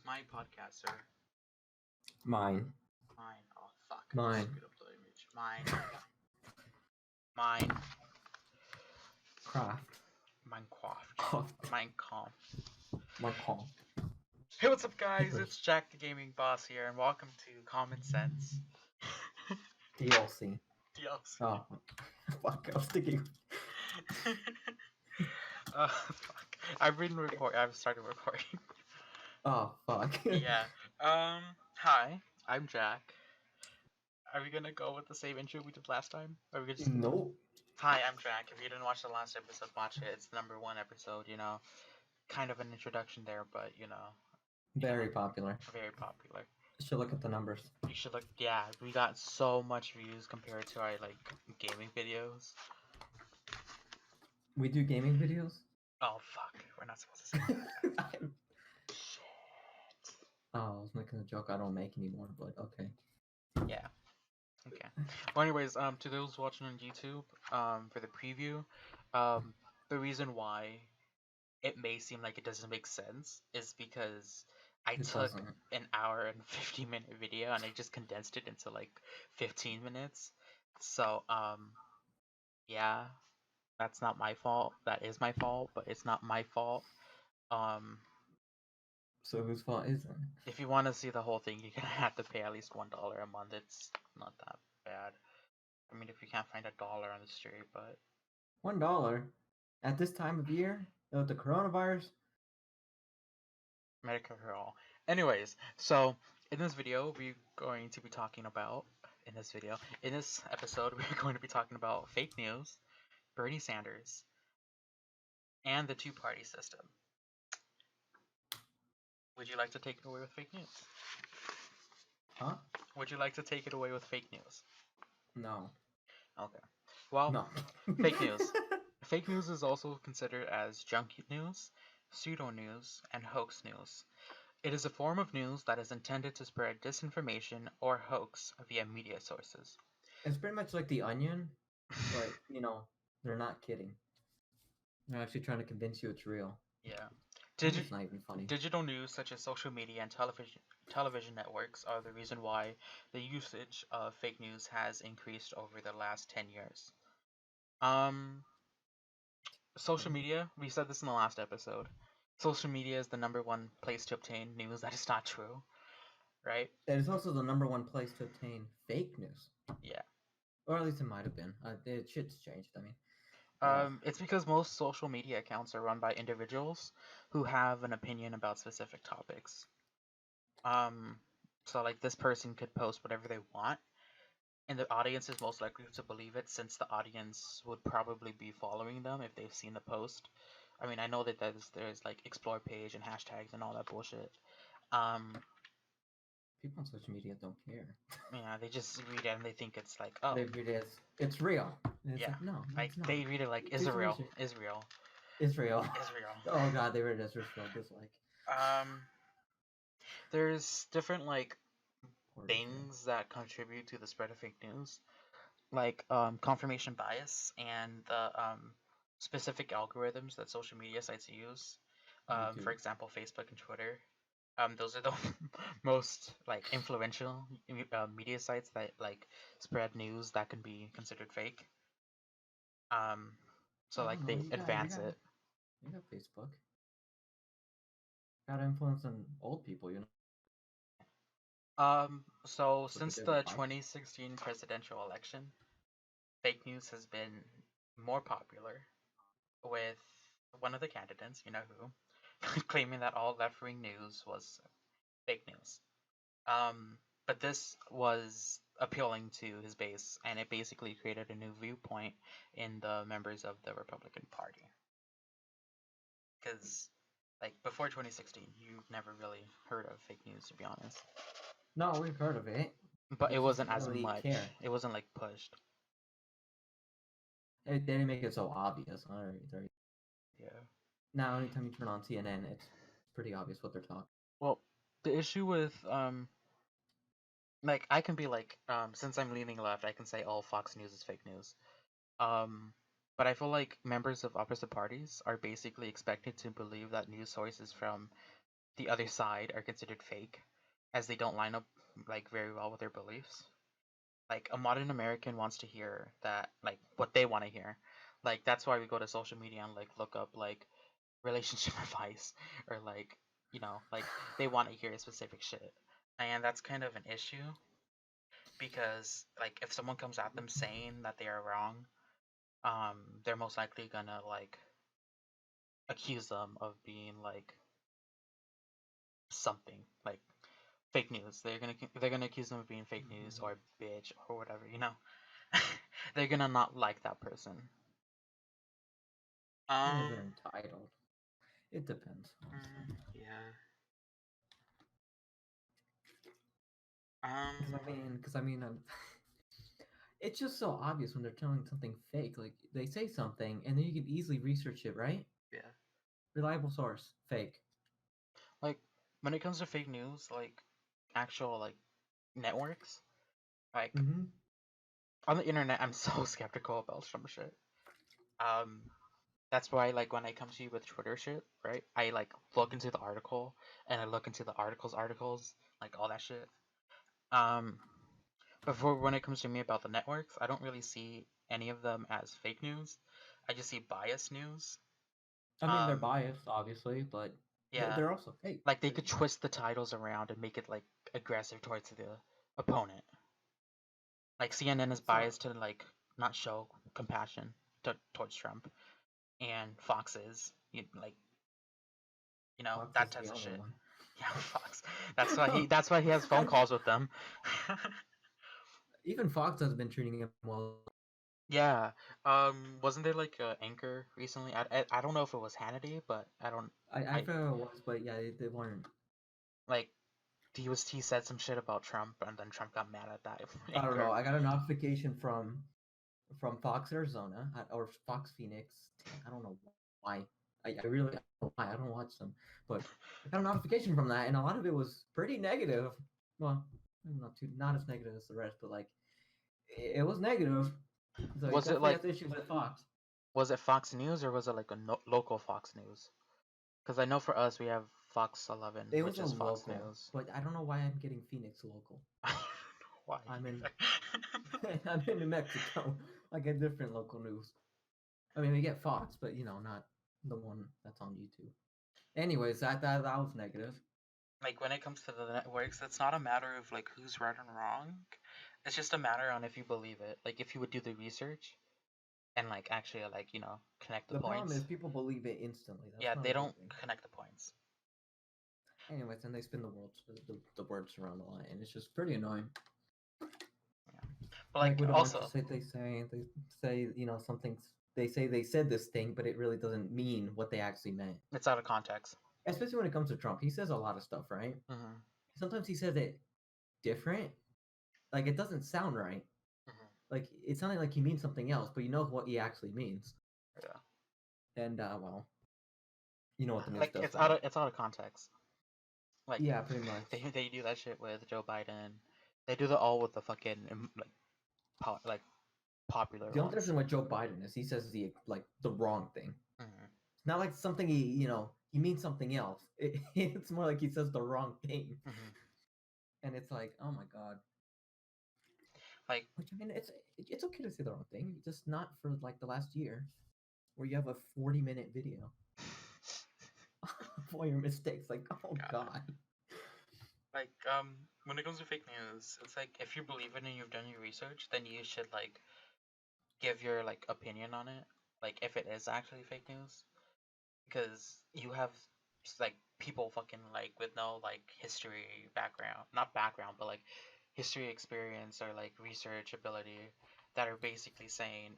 My podcast, sir. Mine. Mine. Oh, fuck. Mine. Screwed up the image. Mine. Mine. Craft. Minecraft. Off. Minecraft. My call. Hey, what's up, guys? English. It's Jack the Gaming Boss here, and welcome to Common Sense. DLC. DLC. Oh. Fuck, I was thinking. Fuck. I've started recording. Oh, fuck. Yeah. Hi, I'm Jack. Are we gonna go with the same intro we did last time? Are we just... Nope. Hi, I'm Jack. If you didn't watch the last episode, watch it. It's the number 1 episode, Kind of an introduction there, but, Very popular. very popular. Should look at the numbers. You should look, yeah, we got so much views compared to our, gaming videos. We do gaming videos? Oh, fuck. We're not supposed to say that. Shit. Oh, I was making a joke I don't make anymore, but okay. Yeah. Okay. Well, anyways, to those watching on YouTube, for the preview, the reason why it may seem like it doesn't make sense is because I It took doesn't. an hour and 50-minute video and I just condensed it into 15 minutes. So, yeah, that's not my fault. That is my fault, but it's not my fault. Um, So whose fault is it? if you want to see the whole thing, you're gonna have to pay at least $1 a month. It's not that bad. I mean, if you can't find $1 on the street, but $1 at this time of year with the coronavirus. Medicare for all. Anyways, so in this video, we're going to be talking about in this episode, we're going to be talking about fake news, Bernie Sanders, and the two-party system. Would you like to take it away with fake news? Huh? Would you like to take it away with fake news? No. Okay. Well, No. fake news. Fake news is also considered as junk news, pseudo news, and hoax news. It is a form of news that is intended to spread disinformation or hoax via media sources. It's pretty much like The Onion, but, they're not kidding. They're actually trying to convince you it's real. Yeah. It's not even funny. Digital news such as social media and television networks are the reason why the usage of fake news has increased over the last 10 years. Social media, we said this in the last episode. Social media is the #1 place to obtain news that is not true, right? It is also the #1 place to obtain fake news. Yeah. Or at least it might have been. Shit's changed, I mean. It's because most social media accounts are run by individuals who have an opinion about specific topics. So this person could post whatever they want, and the audience is most likely to believe it since the audience would probably be following them if they've seen the post. I mean, I know that there's explore page and hashtags and all that bullshit. People on social media don't care. Yeah, they just read it and they think it's oh. They read it as, it's real. And it's Yeah. no, it's not. They read it like Israel. Israel. Israel. Oh god, they read it as Israel, just there's different things that contribute to the spread of fake news, like confirmation bias and the specific algorithms that social media sites use. For example, Facebook and Twitter. Those are the most influential media sites that spread news that can be considered fake. So they advance it. You got Facebook. Got influence on old people, So since the 2016 presidential election, fake news has been more popular, with one of the candidates, you know who, claiming that all left-wing news was fake news. But this was appealing to his base, and it basically created a new viewpoint in the members of the Republican Party. Because, before 2016, you never really heard of fake news, to be honest. No, we've heard of it. But it wasn't as much. It wasn't, pushed. They didn't make it so obvious. Yeah. Now, anytime you turn on CNN, it's pretty obvious what they're talking. Well, the issue with, I can be since I'm leaning left, I can say all Fox News is fake news. But I feel like members of opposite parties are basically expected to believe that news sources from the other side are considered fake, as they don't line up like very well with their beliefs. Like a modern American wants to hear that, like what they want to hear. Like that's why we go to social media and like look up like relationship advice, or like, like they want to hear specific shit. And that's kind of an issue, because like if someone comes at them saying that they are wrong, they're most likely gonna like accuse them of being like something like fake news. They're gonna accuse them of being fake news or bitch or whatever. They're gonna not like that person. Yeah, Um, they're entitled. It depends, honestly. yeah. Because I mean, it's just so obvious when they're telling something fake. Like they say something, and then you can easily research it, right? Yeah. Reliable source, fake. Like when it comes to fake news, like actual like networks, like Mm-hmm. on the internet, I'm so skeptical about some shit. Um, that's why like when I come to you with Twitter shit, right? I like look into the article, and I look into the articles, like all that shit. Um, Before, when it comes to me about the networks, I don't really see any of them as fake news. I just see biased news. I mean, they're Um, biased, obviously, but yeah, they're also fake. like they could twist the titles around and make it like aggressive towards the opponent. Like CNN is So biased to like not show compassion towards Trump, and Fox is like Fox that is types the of other shit. one. Yeah, Fox. That's why he has phone calls with them. Even Fox has been treating him well. Yeah. Wasn't there like a anchor recently? I don't know if it was Hannity, but I I forgot what it was, but yeah, they weren't. like he said some shit about Trump, and then Trump got mad at that I don't know. anchor. I got a notification from Fox Arizona or Fox Phoenix. I don't know why. I really I don't know why. I don't watch them, but I got a notification from that, and a lot of it was pretty negative. Well, not as negative as the rest, but like it was negative. So he Was it definitely like has issues with Fox. was it Fox News, or was it like a local Fox News? Because I know for us we have Fox 11, It was which a is Fox local, News. but I don't know why I'm getting Phoenix local. I don't know why I'm in either. I'm in New Mexico. I get different local news. I mean, we get Fox, but not the one that's on YouTube. Anyways, that was negative. Like when it comes to the networks, it's not a matter of like who's right and wrong. It's just a matter on if you believe it. Like if you would do the research and like actually like connect the The problem points. is people believe it instantly. That's Yeah, not a they good don't thing. connect the points. Anyways, and they spin the words around a lot, and it's just pretty annoying. Yeah, but Like like with a bunch of also shit they say something's they say they said this thing, but it really doesn't mean what they actually meant. it's out of context. Especially when it comes to Trump, he says a lot of stuff, right? Hmm. Sometimes he says it different, like it doesn't sound right. Hmm. Like it's sounding like he means something else, but you know what he actually means. Yeah, And well, you know what the news like does to that. it's out of context. Like Yeah, pretty much. they do that shit with Joe Biden. They do that all with the fucking like like popular The only ones. difference with Joe Biden is he says the wrong thing. Hmm. It's not like something he means something else. It's more like he says the wrong thing, Hmm. and it's like, oh my god. Like Which I mean, it's okay to say the wrong thing, just not for like the last year, where you have a 40-minute video for your mistakes. Like, oh God. god. Like when it comes to fake news, it's like if you believe it and you've done your research, then you should like give your like opinion on it. Like if it is actually fake news, because you have like people fucking like with no like history background, not background, but like history experience or like research ability, that are basically saying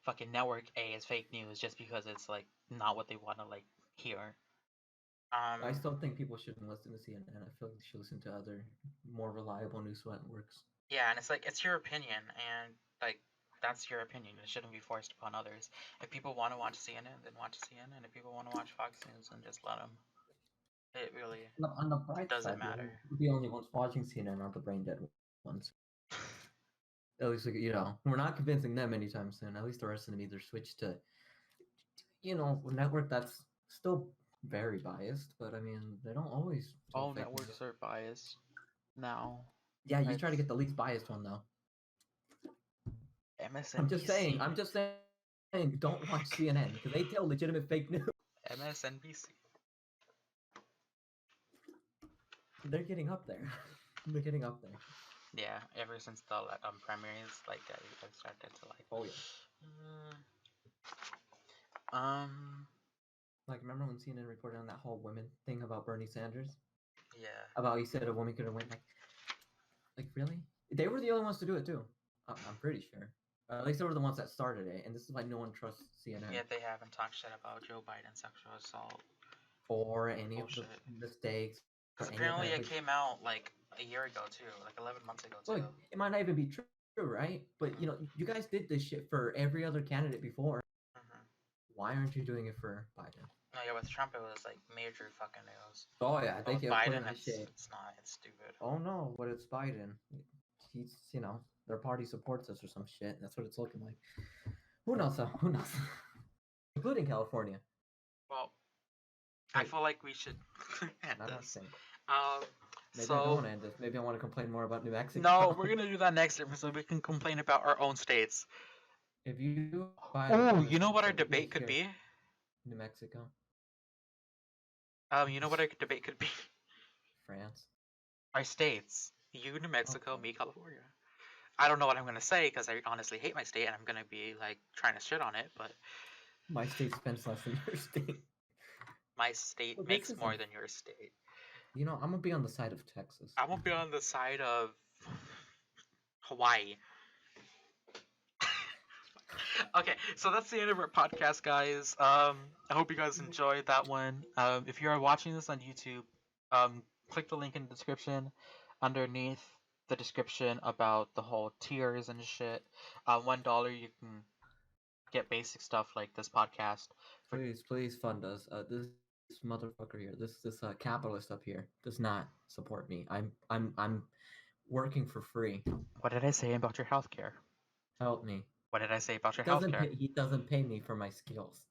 fucking network A is fake news just because it's like not what they want to like hear. I Um still think people shouldn't listen to CNN. I feel like they should listen to other more reliable news networks. yeah, and it's like it's your opinion, and like that's your opinion. It shouldn't be forced upon others. If people want to watch CNN, then watch CNN. If people want to watch Fox News, then just let them. It really On the bright doesn't side, matter. the only ones watching CNN are the brain dead ones. At least we're not convincing them anytime soon. At least the rest of them either switch to network that's still very biased, but I mean, they don't always tell All fake news. networks are biased now. Yeah, you try to It's get the least biased one though. MSNBC. I'm just saying, don't watch CNN because they tell legitimate fake news. MSNBC. They're getting up there. They're getting up there. Yeah, ever since the primaries, like I started to like. Oh yeah. Like, remember when CNN reported on that whole women thing about Bernie Sanders? Yeah. About he said a woman could have went like really? They were the only ones to do it too. I'm pretty sure. At least they were the ones that started it, and this is why no one trusts CNN. Yet they haven't talked shit about Joe Biden's sexual assault or any bullshit. of the mistakes. Because Or any apparently kind it of, came out like a year ago too, like 11 months ago too. Well, it might not even be true, right? But you guys did this shit for every other candidate before. Mm-hmm. Why aren't you doing it for Biden? No, yeah, with Trump it was like major fucking news. Oh yeah, But they with kept putting Biden, that shit. it's not. It's stupid. Oh no, but it's Biden. He's their party supports us or some shit. That's what it's looking like. Who knows? Who knows? Including California. Well, I feel like we should end Not this. Maybe I don't want to end this. Maybe I want to complain more about New Mexico. No, we're gonna do that next episode. We can complain about our own states. If you Oh, you know what our debate could be? New Mexico. You know what our debate could be? France. Our states. You, New Mexico, me, California. I don't know what I'm gonna say because I honestly hate my state and I'm gonna be like trying to shit on it, but my state spends less than your state. My state makes more than your state. I'm gonna be on the side of Texas. I'm gonna be on the side of Hawaii. Okay, so that's the end of our podcast, guys. I hope you guys enjoyed that one. If you are watching this on YouTube, click the link in the description underneath the description about the whole tiers and shit. $1 you can get basic stuff like this podcast. Please fund us. This motherfucker here, this capitalist up here, does not support me. I'm working for free. What did I say about your healthcare? Help me. What did I say about your healthcare? He doesn't pay me for my skills.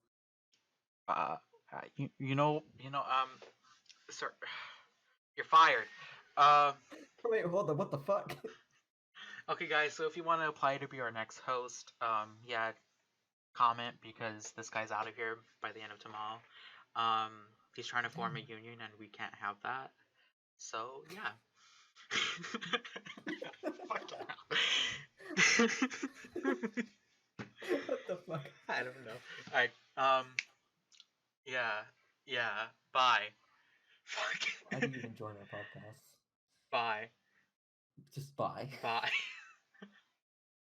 Sir, you're fired. Wait, hold on. What the fuck? Okay, guys. So if you want to apply to be our next host, yeah, comment because this guy's out of here by the end of tomorrow. He's trying to form a union and we can't have that. So yeah. Fuck yeah. What the fuck? I don't know. Alright. Yeah. Bye. Fuck. Why do you even join our podcast? Bye. Just bye. Bye.